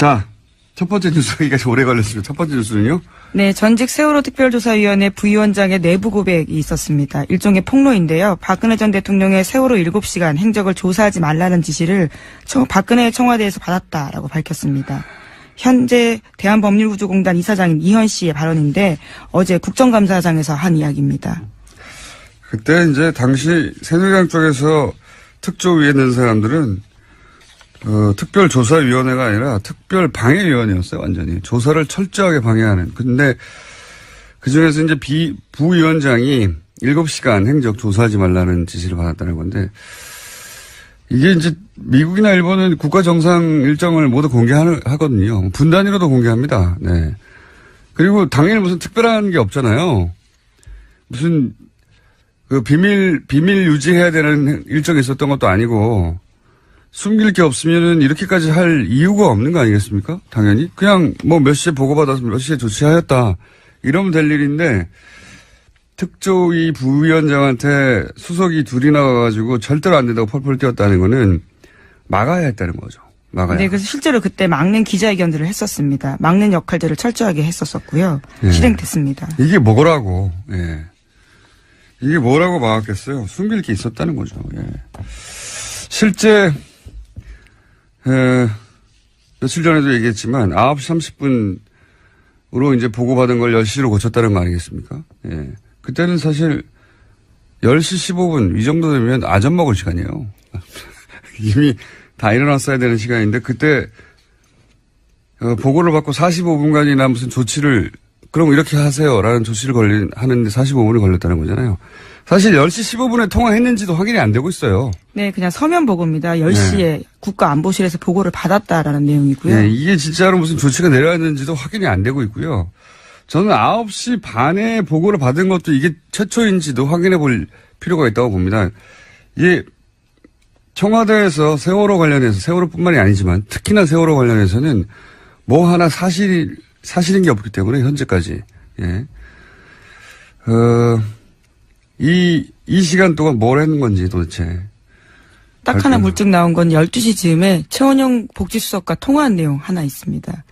자, 첫 번째 뉴스가 오래 걸렸습니다. 첫 번째 뉴스는요? 네, 전직 세월호 특별조사위원회 부위원장의 내부 고백이 있었습니다. 일종의 폭로인데요. 박근혜 전 대통령의 세월호 7시간 행적을 조사하지 말라는 지시를 박근혜 청와대에서 받았다라고 밝혔습니다. 현재 대한법률구조공단 이사장인 이현 씨의 발언인데 어제 국정감사장에서 한 이야기입니다. 그때 이제 당시 새누리당 쪽에서 특조위에 있는 사람들은 특별조사위원회가 아니라 특별방해위원회였어요, 완전히. 조사를 철저하게 방해하는. 근데 그 중에서 이제 부위원장이 7시간 행적 조사하지 말라는 지시를 받았다는 건데, 이게 이제 미국이나 일본은 국가 정상 일정을 모두 공개하거든요. 분단위로도 공개합니다. 네. 그리고 당일 무슨 특별한 게 없잖아요. 무슨 비밀 유지해야 되는 일정이 있었던 것도 아니고, 숨길 게 없으면은 이렇게까지 할 이유가 없는 거 아니겠습니까? 당연히. 그냥 뭐 몇 시에 보고받아서 몇 시에 조치하였다. 이러면 될 일인데, 특조위 부위원장한테 수석이 둘이 나와가지고 절대로 안 된다고 펄펄 뛰었다는 거는 막아야 했다는 거죠. 막아야. 네, 그래서 실제로 그때 막는 기자회견들을 했었습니다. 막는 역할들을 철저하게 했었었고요. 예. 실행됐습니다. 이게 뭐라고, 예. 이게 뭐라고 막았겠어요? 숨길 게 있었다는 거죠. 예. 실제, 며칠 전에도 얘기했지만 9시 30분으로 이제 보고받은 걸 10시로 고쳤다는 거 아니겠습니까? 예. 그때는 사실 10시 15분 이 정도 되면 아점 먹을 시간이에요. 이미 다 일어났어야 되는 시간인데 그때 보고를 받고 45분간이나 무슨 조치를 그럼 이렇게 하세요라는 조치를 하는데 45분이 걸렸다는 거잖아요. 사실 10시 15분에 통화했는지도 확인이 안 되고 있어요. 네, 그냥 서면 보고입니다. 10시에 네. 국가안보실에서 보고를 받았다라는 내용이고요. 네, 이게 진짜로 무슨 조치가 내려왔는지도 확인이 안 되고 있고요. 저는 9시 반에 보고를 받은 것도 이게 최초인지도 확인해 볼 필요가 있다고 봅니다. 이게 청와대에서 세월호 관련해서 세월호뿐만이 아니지만 특히나 세월호 관련해서는 뭐 하나 사실인 게 없기 때문에 현재까지. 예. 이 시간 동안 뭘 했는 건지 도대체. 딱 하나 물증 나온 건 12시 즈음에 최원영 복지수석과 통화한 내용 하나 있습니다.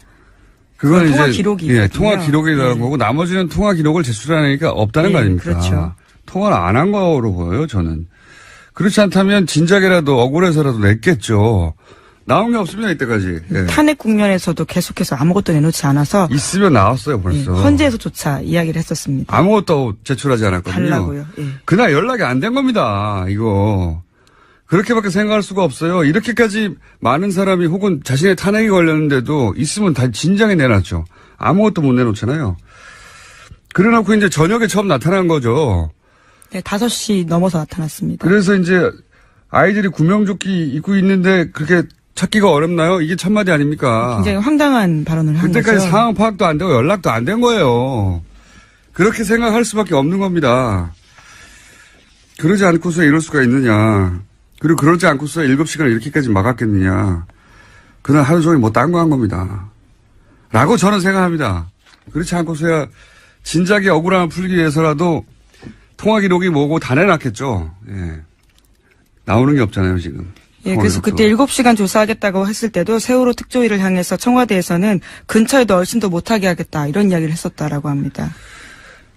그건 통화 이제 기록이 예, 통화 기록이 나온 네. 거고 나머지는 통화 기록을 제출하니까 없다는 거 아닙니까? 그렇죠. 통화를 안 한 거로 보여요, 저는. 그렇지 않다면 진작에라도 억울해서라도 냈겠죠. 나온 게 없습니다, 이때까지. 예. 탄핵 국면에서도 계속해서 아무것도 내놓지 않아서 있으면 나왔어요, 벌써. 헌재에서조차 이야기를 했었습니다. 아무것도 제출하지 않았거든요. 달라고요. 예. 그날 연락이 안 된 겁니다, 이거. 그렇게밖에 생각할 수가 없어요. 이렇게까지 많은 사람이 혹은 자신의 탄핵이 걸렸는데도 있으면 다 진작에 내놨죠. 아무것도 못 내놓잖아요. 그래놓고 이제 저녁에 처음 나타난 거죠. 네, 5시 넘어서 나타났습니다. 그래서 이제 아이들이 구명조끼 입고 있는데 그렇게 찾기가 어렵나요? 이게 첫마디 아닙니까? 굉장히 황당한 발언을 한 거죠. 그때까지 상황 파악도 안 되고 연락도 안 된 거예요. 그렇게 생각할 수밖에 없는 겁니다. 그러지 않고서 이럴 수가 있느냐. 그리고 그러지 않고서 7시간을 이렇게까지 막았겠느냐. 그날 하루 종일 뭐 딴 거 한 겁니다. 라고 저는 생각합니다. 그렇지 않고서야 진작에 억울함을 풀기 위해서라도 통화 기록이 뭐고 다 내놨겠죠. 예. 나오는 게 없잖아요, 지금. 예, 그래서 그때 7시간 조사하겠다고 했을 때도 세월호 특조위를 향해서 청와대에서는 근처에도 얼씬도 못하게 하겠다 이런 이야기를 했었다라고 합니다.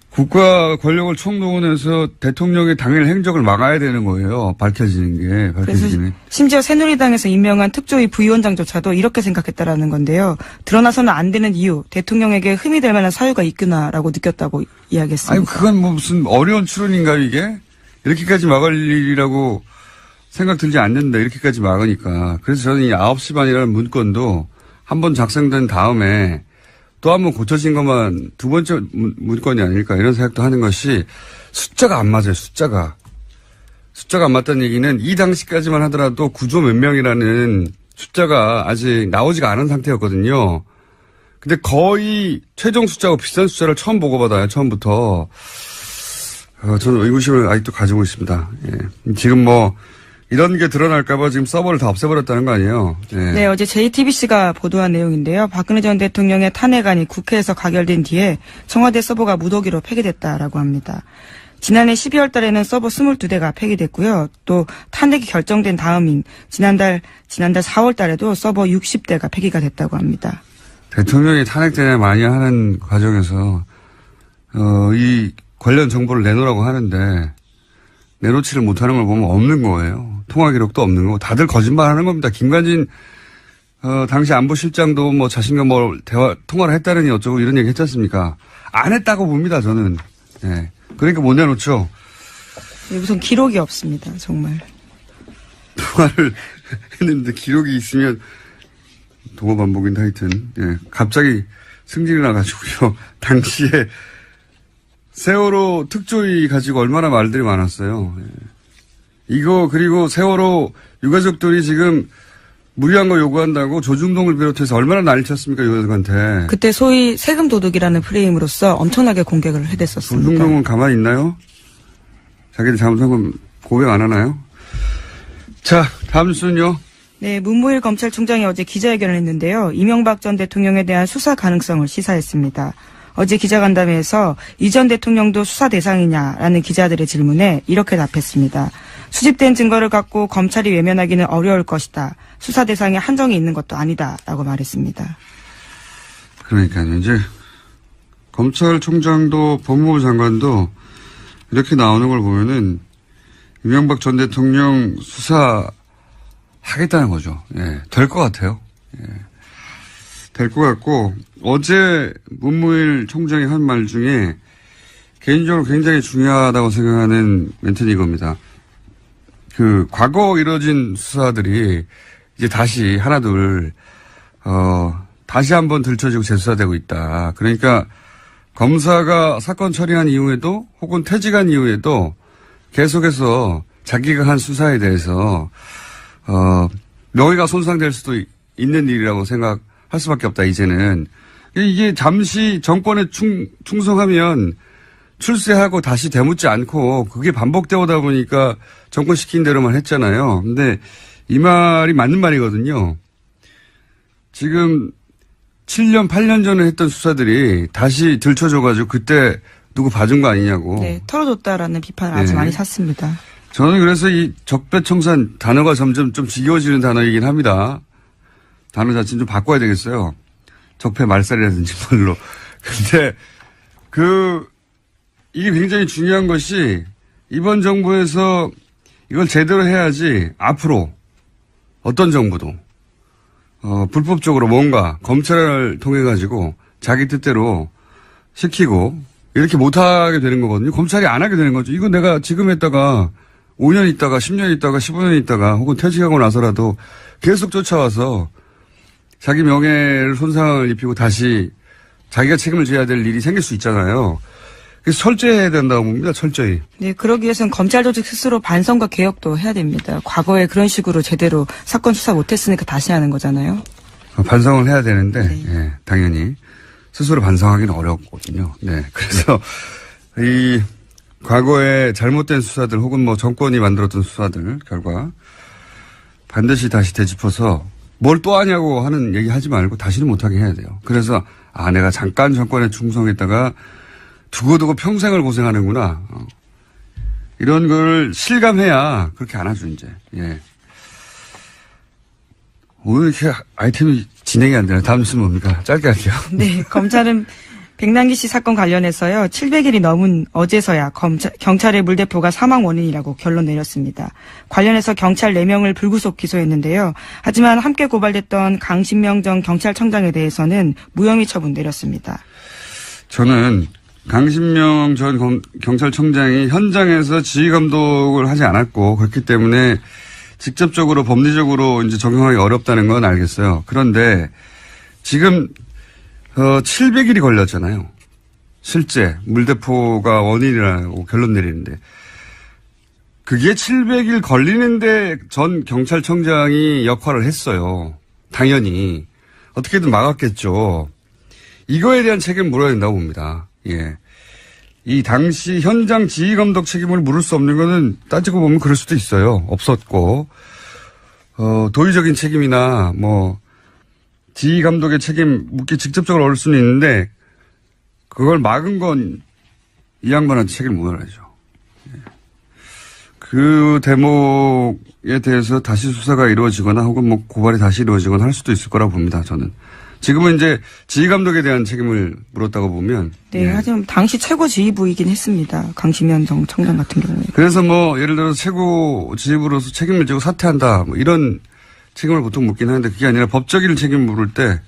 국가 권력을 총동원해서 대통령의 당일 행적을 막아야 되는 거예요. 밝혀지는 게. 그래서 심지어 새누리당에서 임명한 특조위 부위원장조차도 이렇게 생각했다라는 건데요. 드러나서는 안 되는 이유, 대통령에게 흠이 될 만한 사유가 있구나라고 느꼈다고 이야기했습니다. 아니, 그건 뭐 무슨 어려운 추론인가요, 이게? 이렇게까지 막을 일이라고 생각 들지 않는다. 이렇게까지 막으니까. 그래서 저는 이 9시 반이라는 문건도 한번 작성된 다음에 또 한 번 고쳐진 것만 두 번째 문건이 아닐까 이런 생각도 하는 것이 숫자가 안 맞아요. 숫자가 안 맞다는 얘기는 이 당시까지만 하더라도 구조 몇 명이라는 숫자가 아직 나오지가 않은 상태였거든요. 근데 거의 최종 숫자하고 비슷한 숫자를 처음 보고받아요. 처음부터. 저는 의구심을 아직도 가지고 있습니다. 예. 지금 뭐 이런 게 드러날까봐 지금 서버를 다 없애버렸다는 거 아니에요? 네. 네, 어제 JTBC가 보도한 내용인데요. 박근혜 전 대통령의 탄핵안이 국회에서 가결된 뒤에 청와대 서버가 무더기로 폐기됐다라고 합니다. 지난해 12월 달에는 서버 22대가 폐기됐고요. 또 탄핵이 결정된 다음인 지난달 4월 달에도 서버 60대가 폐기가 됐다고 합니다. 대통령이 탄핵 전에 많이 하는 과정에서 이 관련 정보를 내놓으라고 하는데 내놓지를 못하는 걸 보면 없는 거예요. 통화 기록도 없는 거고 다들 거짓말하는 겁니다. 김관진 당시 안보실장도 뭐 자신과 뭐 통화를 했다느니 어쩌고 이런 얘기 했지 않습니까? 안 했다고 봅니다, 저는. 예. 그러니까 못 내놓죠. 우선 기록이 없습니다, 정말. 통화를 했는데 기록이 있으면 동어 반복인데 하여튼, 예. 갑자기 승질이 나가지고요. 당시에 세월호 특조위 가지고 얼마나 말들이 많았어요. 예. 이거, 그리고 세월호 유가족들이 지금 무리한 거 요구한다고 조중동을 비롯해서 얼마나 난리 쳤습니까, 유가족한테. 그때 소위 세금 도둑이라는 프레임으로서 엄청나게 공격을 해댔었습니다. 조중동은 가만히 있나요? 자기들 잘못한 건 고백 안 하나요? 자, 다음 뉴스는요. 네, 문무일 검찰총장이 어제 기자회견을 했는데요. 이명박 전 대통령에 대한 수사 가능성을 시사했습니다. 어제 기자간담회에서 이 전 대통령도 수사 대상이냐라는 기자들의 질문에 이렇게 답했습니다. 수집된 증거를 갖고 검찰이 외면하기는 어려울 것이다. 수사 대상에 한정이 있는 것도 아니다라고 말했습니다. 그러니까요. 이제 검찰총장도 법무부 장관도 이렇게 나오는 걸 보면은 이명박 전 대통령 수사하겠다는 거죠. 예, 될 것 같아요. 예, 될 것 같고 어제 문무일 총장이 한 말 중에 개인적으로 굉장히 중요하다고 생각하는 멘트는 이겁니다. 과거 이뤄진 수사들이 이제 다시 하나둘, 다시 한번 들춰지고 재수사되고 있다. 그러니까 검사가 사건 처리한 이후에도 혹은 퇴직한 이후에도 계속해서 자기가 한 수사에 대해서, 명예가 손상될 수도 있는 일이라고 생각할 수밖에 없다, 이제는. 이게 잠시 정권에 충성하면 출세하고 다시 되묻지 않고 그게 반복되어 오다 보니까 정권 시킨 대로만 했잖아요. 근데 이 말이 맞는 말이거든요. 지금 7년, 8년 전에 했던 수사들이 다시 들춰져가지고 그때 누구 봐준 거 아니냐고. 네, 털어줬다라는 비판을 아주 많이 샀습니다. 저는 그래서 이 적폐청산 단어가 점점 좀 지겨워지는 단어이긴 합니다. 단어 자체는 좀 바꿔야 되겠어요. 적폐 말살이라든지 뭘로. 근데 이게 굉장히 중요한 것이 이번 정부에서 이걸 제대로 해야지 앞으로 어떤 정부도 불법적으로 뭔가 검찰을 통해 가지고 자기 뜻대로 시키고 이렇게 못하게 되는 거거든요. 검찰이 안 하게 되는 거죠. 이거 내가 지금 했다가 5년 있다가 10년 있다가 15년 있다가 혹은 퇴직하고 나서라도 계속 쫓아와서 자기 명예를 손상을 입히고 다시 자기가 책임을 져야 될 일이 생길 수 있잖아요. 그래서 철저해야 된다고 봅니다. 철저히. 네, 그러기 위해서는 검찰 조직 스스로 반성과 개혁도 해야 됩니다. 과거에 그런 식으로 제대로 사건 수사 못했으니까 다시 하는 거잖아요. 반성을 해야 되는데, 네. 예, 당연히 스스로 반성하기는 어렵거든요. 네, 그래서 이 과거에 잘못된 수사들 혹은 뭐 정권이 만들었던 수사들 결과 반드시 다시 되짚어서 뭘 또 하냐고 하는 얘기 하지 말고 다시는 못하게 해야 돼요. 그래서 내가 잠깐 정권에 충성했다가 두고두고 평생을 고생하는구나. 이런 걸 실감해야 그렇게 안 하죠, 이제. 예. 오늘 이렇게 아이템이 진행이 안 되나요? 다음 뉴스는 뭡니까? 짧게 할게요. 네, 검찰은 백남기 씨 사건 관련해서요. 700일이 넘은 어제서야 경찰의 물대포가 사망 원인이라고 결론 내렸습니다. 관련해서 경찰 4명을 불구속 기소했는데요. 하지만 함께 고발됐던 강신명 전 경찰청장에 대해서는 무혐의 처분 내렸습니다. 저는 강신명 전 경찰청장이 현장에서 지휘감독을 하지 않았고 그렇기 때문에 직접적으로 법리적으로 이제 적용하기 어렵다는 건 알겠어요. 그런데 지금 700일이 걸렸잖아요. 실제 물대포가 원인이라고 결론 내리는데 그게 700일 걸리는데 전 경찰청장이 역할을 했어요. 당연히 어떻게든 막았겠죠. 이거에 대한 책임을 물어야 된다고 봅니다. 예. 이 당시 현장 지휘감독 책임을 물을 수 없는 거는 따지고 보면 그럴 수도 있어요. 없었고, 도의적인 책임이나 뭐, 지휘감독의 책임 묻기 직접적으로 어울 수는 있는데, 그걸 막은 건 이 양반한테 책임을 물어야죠. 그 대목에 대해서 다시 수사가 이루어지거나 혹은 뭐 고발이 다시 이루어지거나 할 수도 있을 거라고 봅니다. 저는. 지금은 이제 지휘 감독에 대한 책임을 물었다고 보면. 네, 하지만 당시 최고 지휘부이긴 했습니다. 강시면 청장 같은 경우에. 그래서 뭐 예를 들어서 최고 지휘부로서 책임을 지고 사퇴한다. 뭐 이런 책임을 보통 묻긴 하는데 그게 아니라 법적인 책임 물을 때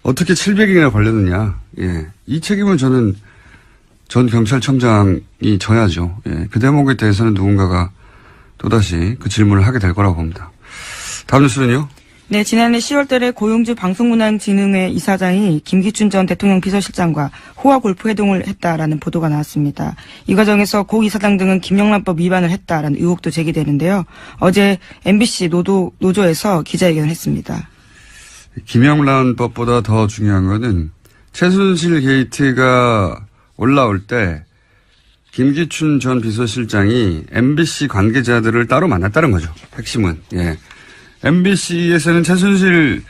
어떻게 700일이나 걸렸느냐. 예. 이 책임은 저는 전 경찰청장이 져야죠. 예. 그 대목에 대해서는 누군가가 또다시 그 질문을 하게 될 거라고 봅니다. 다음 뉴스는요? 네, 지난해 10월달에 고용주 방송문화진흥회 이사장이 김기춘 전 대통령 비서실장과 호화 골프 회동을 했다라는 보도가 나왔습니다. 이 과정에서 고 이사장 등은 김영란법 위반을 했다라는 의혹도 제기되는데요. 어제 MBC 노조에서 기자회견을 했습니다. 김영란법보다 더 중요한 거는 최순실 게이트가 올라올 때 김기춘 전 비서실장이 MBC 관계자들을 따로 만났다는 거죠. 핵심은. 예. MBC에서는 최순실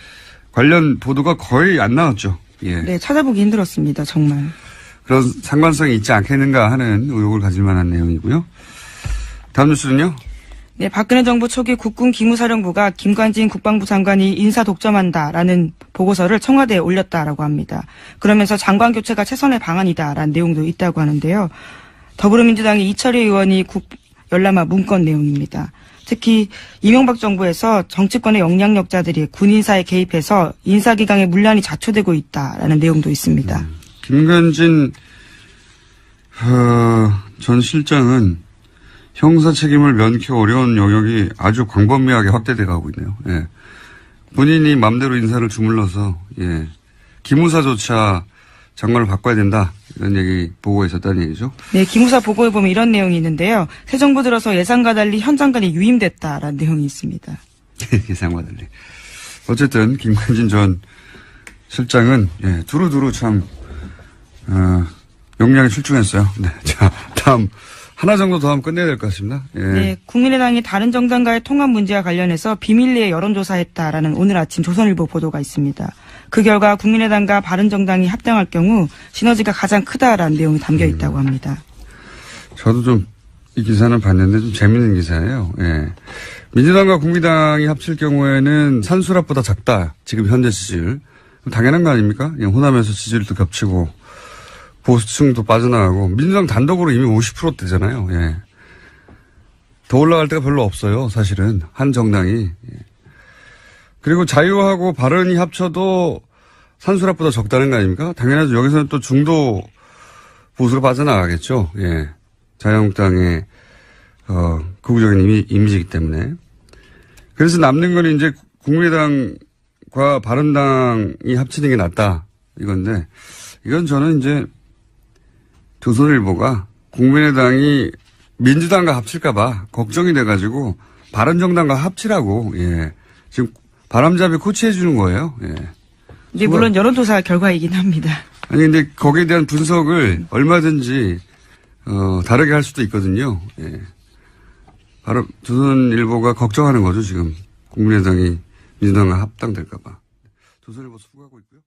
관련 보도가 거의 안 나왔죠. 예. 네, 찾아보기 힘들었습니다. 정말. 그런 상관성이 있지 않겠는가 하는 의혹을 가질 만한 내용이고요. 다음 뉴스는요? 네, 박근혜 정부 초기 국군 기무사령부가 김관진 국방부 장관이 인사 독점한다라는 보고서를 청와대에 올렸다라고 합니다. 그러면서 장관 교체가 최선의 방안이다라는 내용도 있다고 하는데요. 더불어민주당의 이철희 의원이 열람한 문건 내용입니다. 특히 이명박 정부에서 정치권의 영향력자들이 군 인사에 개입해서 인사기강의 문란이 자초되고 있다라는 내용도 있습니다. 김관진 전 실장은 형사 책임을 면키 어려운 영역이 아주 광범위하게 확대돼 가고 있네요. 예. 본인이 맘대로 인사를 주물러서 예. 기무사조차 장관을 바꿔야 된다. 이런 얘기 보고에 있었다는 얘기죠. 네, 기무사 보고에 보면 이런 내용이 있는데요. 새 정부 들어서 예상과 달리 현 장관이 유임됐다라는 내용이 있습니다. 예상과 달리. 어쨌든 김관진 전 실장은 예, 두루두루 참 역량이 출중했어요. 네, 자 다음 하나 정도 더 하면 끝내야 될 것 같습니다. 예. 네, 국민의당이 다른 정당과의 통합 문제와 관련해서 비밀리에 여론조사했다라는 오늘 아침 조선일보 보도가 있습니다. 그 결과 국민의당과 바른정당이 합당할 경우 시너지가 가장 크다라는 내용이 담겨 있다고 합니다. 저도 좀 이 기사는 봤는데 좀 재밌는 기사예요. 예. 민주당과 국민당이 합칠 경우에는 산수랍보다 작다. 지금 현재 지지율. 당연한 거 아닙니까? 호남에서 지지율도 겹치고 보수층도 빠져나가고 민주당 단독으로 이미 50%대잖아요. 예. 더 올라갈 데가 별로 없어요. 사실은 한 정당이. 예. 그리고 자유하고 바른이 합쳐도 산수랍보다 적다는 거 아닙니까? 당연하죠. 여기서는 또 중도 보수가 빠져나가겠죠. 예. 자유한국당의 극우적인 이미지이기 때문에. 그래서 남는 건 이제 국민의당과 바른당이 합치는 게 낫다. 이건데 이건 저는 이제 조선일보가 국민의당이 민주당과 합칠까봐 걱정이 돼가지고 바른정당과 합치라고 예. 지금 바람잡이 코치해 주는 거예요. 예. 네, 물론 여론조사 결과이긴 합니다. 아니 근데 거기에 대한 분석을 얼마든지 다르게 할 수도 있거든요. 예. 바로 조선일보가 걱정하는 거죠 지금 국민의당이 민주당과 합당될까봐. 조선일보 수고하고 있고요.